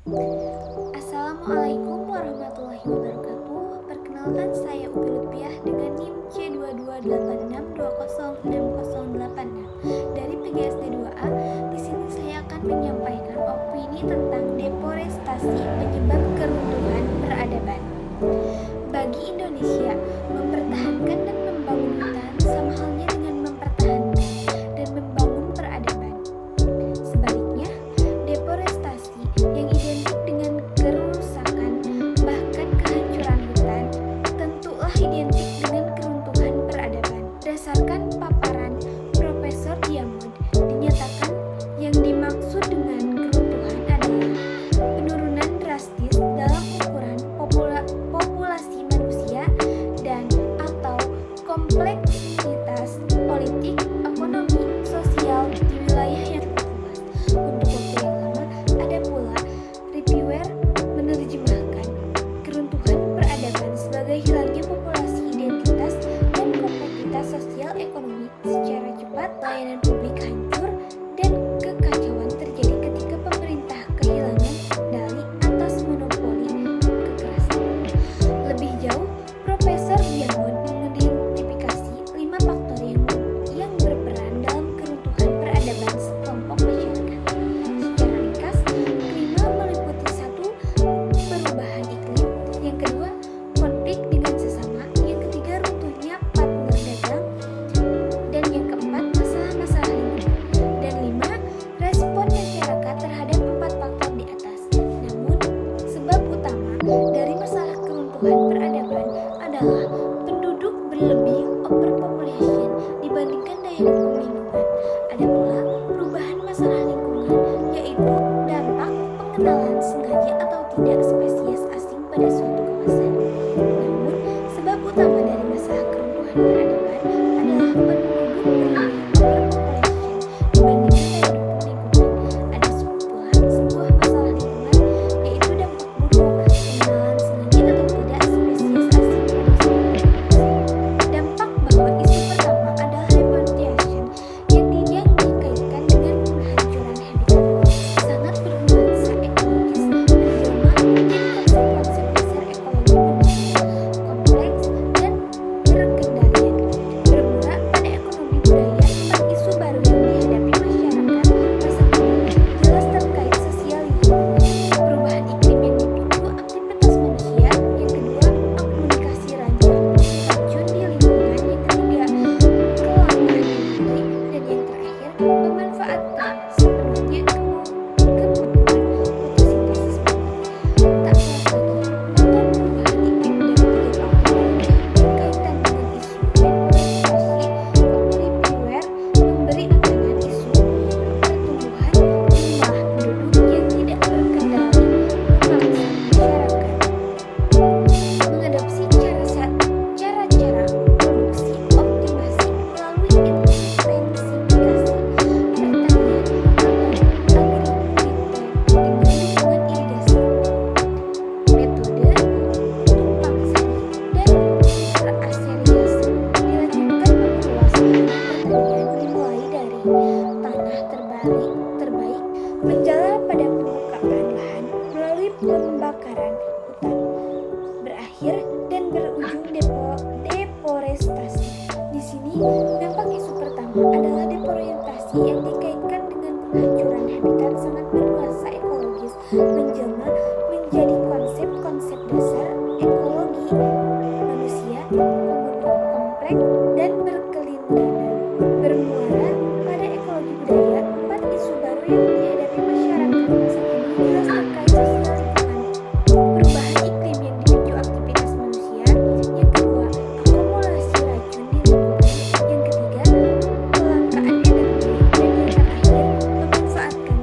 Assalamualaikum warahmatullahi wabarakatuh. Perkenalkan, saya Upi Lutfiah dengan NIM C2286206086 dari PGSD 2A. Di sini saya akan menyampaikan opini tentang deforestasi penyebab keruntuhan peradaban. Bagi Indonesia, mempertahankan dan membangun hutan sama halnya dengan mempertahankan dan membangun peradaban. Sebaliknya, deforestasi yang identik dengan kerusakan bahkan kehancuran hutan tentulah identik dengan keruntuhan peradaban. Berdasarkan paparan Profesor Diamond, dinyatakan yang dimaksud dengan keruntuhan adalah penurunan drastis dalam ukuran populasi manusia dan atau kompleksitas politik, ekonomi, sosial di wilayah yang luas. Untuk waktu yang lama, ada pula reviewer menerjemahkan keruntuhan peradaban sebagai hilangnya populasi, identitas, dan kompleksitas sosial ekonomi secara cepat, layanan publik hancur, dan kekacauan terjadi ketika pemerintah kehilangan kendali atas monopoli kekerasan. Lebih jauh, Profesor Diamond mengidentifikasi 5 faktor yang berperan dalam keruntuhan peradaban sekelompok masyarakat. Secara ringkas, kelima meliputi 1. Perubahan iklim, yang kedua konflik dengan sesama, yang ketiga runtuhnya partner dagang, dan yang keempat masalah-masalah lingkungan, dan 5. Respon masyarakat terhadap 4 faktor di atas. Namun, sebab utama dari masalah keruntuhan peradaban adalah penduduk berlebih overpopulation dibandingkan daya dukung lingkungan. Ada pula perubahan masalah lingkungan, yaitu dampak pengenalan sengaja atau tidak spesies asing pada suatu kawasan. Namun, sebab utama dari masalah keruntuhan peradaban adalah penduduk berlebih overpopulation dibandingkan daya dukung lingkungan. Ada pula sebuah masalah lingkungan, yaitu dampak buruk pengenalan sengaja atau tidak spesies asing pada suatu kawasan. Dampak bahwa isu pertama adalah deforestation yang dikaitkan dengan penghancuran habitat sangat bernuansa ekologis, menjelma menjadi konsep-konsep dasar ekologi manusia, kompleks dan berkendalian. Bermula pada ekonomi budaya, 4 isu baru yang dihadapi masyarakat masa kini jelas terkait sosial lingkungan. Perubahan iklim yang dipicu aktivitas manusia, yang kedua komunikasi racun di lingkungan, yang ketiga kelangkaan energi, dan yang terakhir pemanfaatan sepenuhnya kemampuan fotosintesis bumi. Tak kalah lagi, faktor perubahan iklim dan 3 faktor lainnya berkaitan dengan isu deforestasi. Reviewer memberi tekanan isu pertumbuhan jumlah penduduk yang tidak terkendali memaksa masyarakat mengadopsi cara-cara produksi optimasi melalui intensifikasi pertanian atau agrikulitur dengan dukungan irigasi, metode tumpang sari dan teraseriasi. Dilanjutkan memperluas lahan pertanian dimulai dari tanah terbaik menjalar pada pembukaan lahan melalui pembakaran hutan, berakhir dan berujung deforestasi. Di sini, dampak isu pertama adalah deforestasi yang dikaitkan dengan penghancuran habitat sangat bernuansa ekologis, menjelma menjadi konsep-konsep dasar ekologi manusia, kompleks dan berkelindahan. Bermuara pada ekologi budaya, 4 isu baru yang dihadapi masyarakat masa kini jelas terkait sosial lingkungan. Perubahan iklim yang dipicu aktivitas manusia, yang kedua akumulasi racun di lingkungan, yang ketiga kelangkaan energi, dan yang terakhir memanfaatkan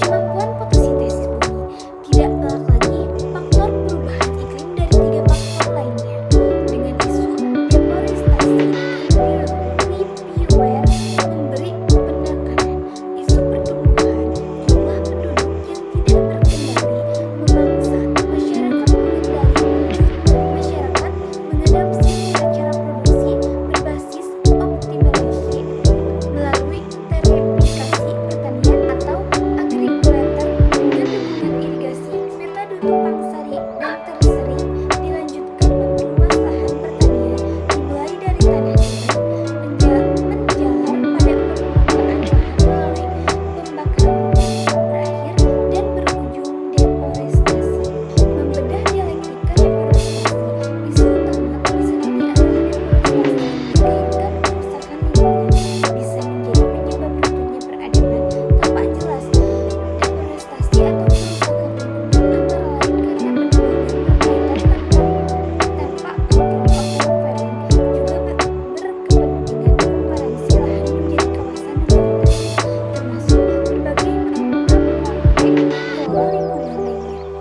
kemampuan fotosintesis bumi. Tidak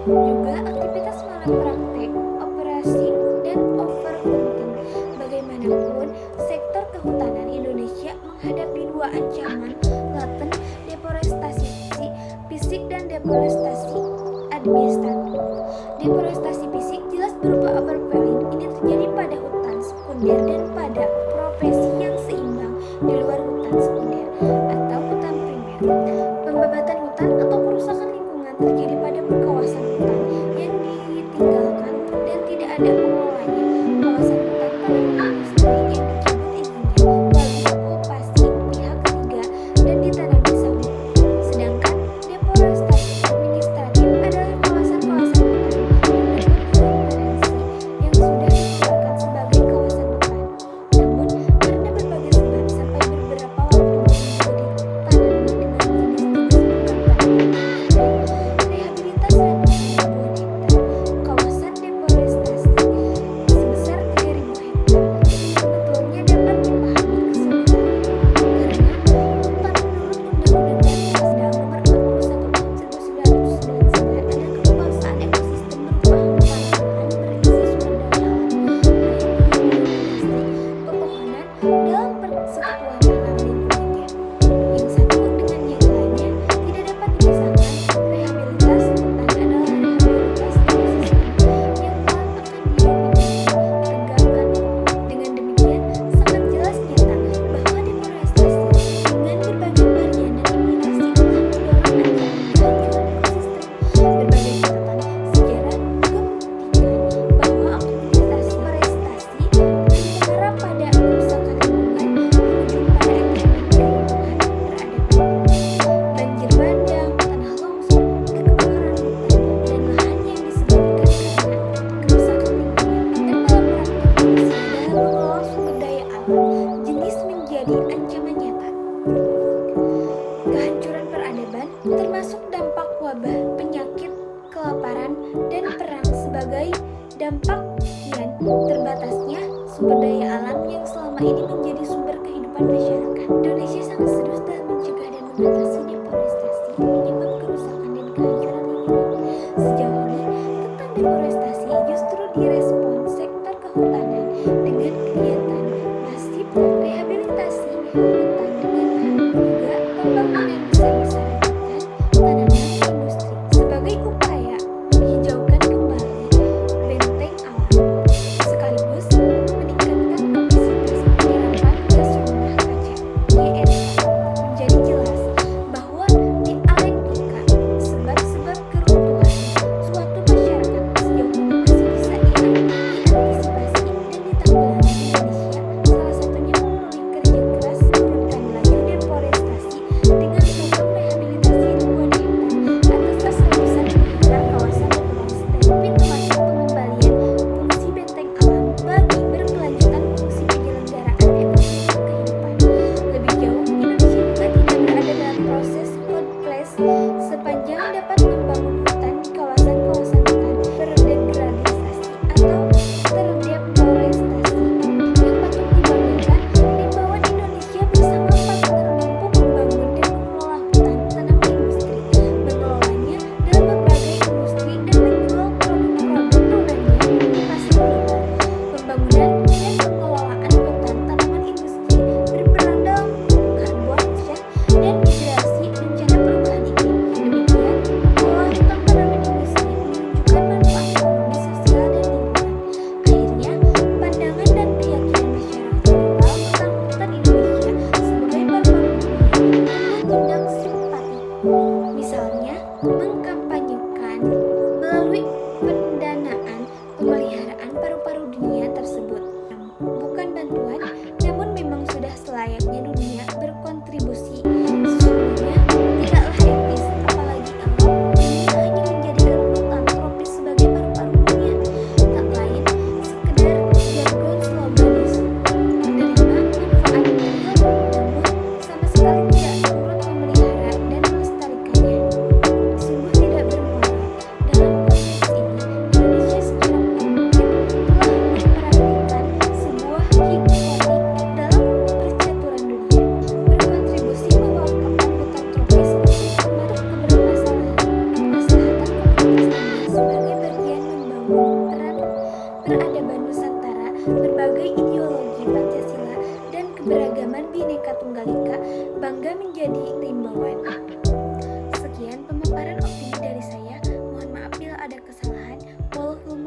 Juga aktivitas malam praktek, operasi, dan overhunting. Bagaimanapun, sektor kehutanan Indonesia menghadapi dua ancaman laten, deforestasi fisik dan deforestasi administratif. Deforestasi fisik jelas berupa overfelling. Ini terjadi pada hutan sekunder dan pada profesi yang seimbang di luar hutan sekunder atau hutan primer. Pembabatan hutan atau perusakan lingkungan terjadi pada kawasan hutan yang ditinggalkan dan tidak ada pengelolanya. Kawasan hutan tanaman industri yang dicabut izinnya melalui okupasi pihak ketiga dan ditanami sawit. Sedangkan deforestasi administratif adalah kawasan-kawasan hutan yang sudah dikeluarkan sebagai kawasan hutan. Namun, karena berbagai sebab sampai beberapa waktu menjadi tanami dengan jenis-jenis bukan tanaman rehabilitas 100.000 hektar. Kawasan deforestasi sebesar 3.000 hektar sebetulnya dapat dipahami kesulitannya karena hutan menurut Undang-Undang Dasar Nomor 41 Tahun 1999 ada kekuasaan ekosistem berupa hutan lahan berisi sumber daya alam, pepohonan dalam persekutuan alam lingkungannya. Yang satu dengan yang lainnya tidak dapat dipisahkan. Rehabilitas hutan adalah rehabilitas ekosistem yang kelak akan ditegakkan. Dengan demikian, sangat jelas nyata bahwa deforestasi dengan berbagai varian dan implikasi telah mendorong ancaman kehancuran ekosistem. Berbagai catatan sejarah juga membuktikan bahwa aktivitas deforestasi mengarah pada kerusakan lingkungan berujung pada ancaman keruntuhan peradaban. Banjir bandang, tanah longsor, hingga kebakaran hutan dan lahan yang disebabkan karena kerusakan lingkungan dan dalam praktek manusia dalam mengelola sumber daya alam jenis menjadi ancaman nyata. Kehancuran peradaban termasuk dampak wabah, penyakit, kelaparan, dan perang sebagai dampak kian terbatasnya sumber daya alam yang selama ini menjadi sumber kehidupan masyarakat. Indonesia sangat serius dalam mencegah dan mengatasi deforestasi penyebab kerusakan dan kehancuran lingkungan. Sejauh ini, tentang deforestasi justru direspon sektor kehutanan dengan kegiatan masif rehabilitasi hutan dengan lahan, juga pembangunan besar-besaran hutan tanaman industri sebagai upaya menghijaukan kembali benteng alam, sekaligus meningkatkan kapasitas penyerapan gas rumah kaca (GRK). Menjadi jelas bahwa dialektika sebab-sebab keruntuhan suatu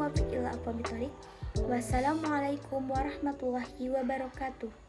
taufiq illa aqwabit thoriq. Wassalamualaikum warahmatullahi wabarakatuh.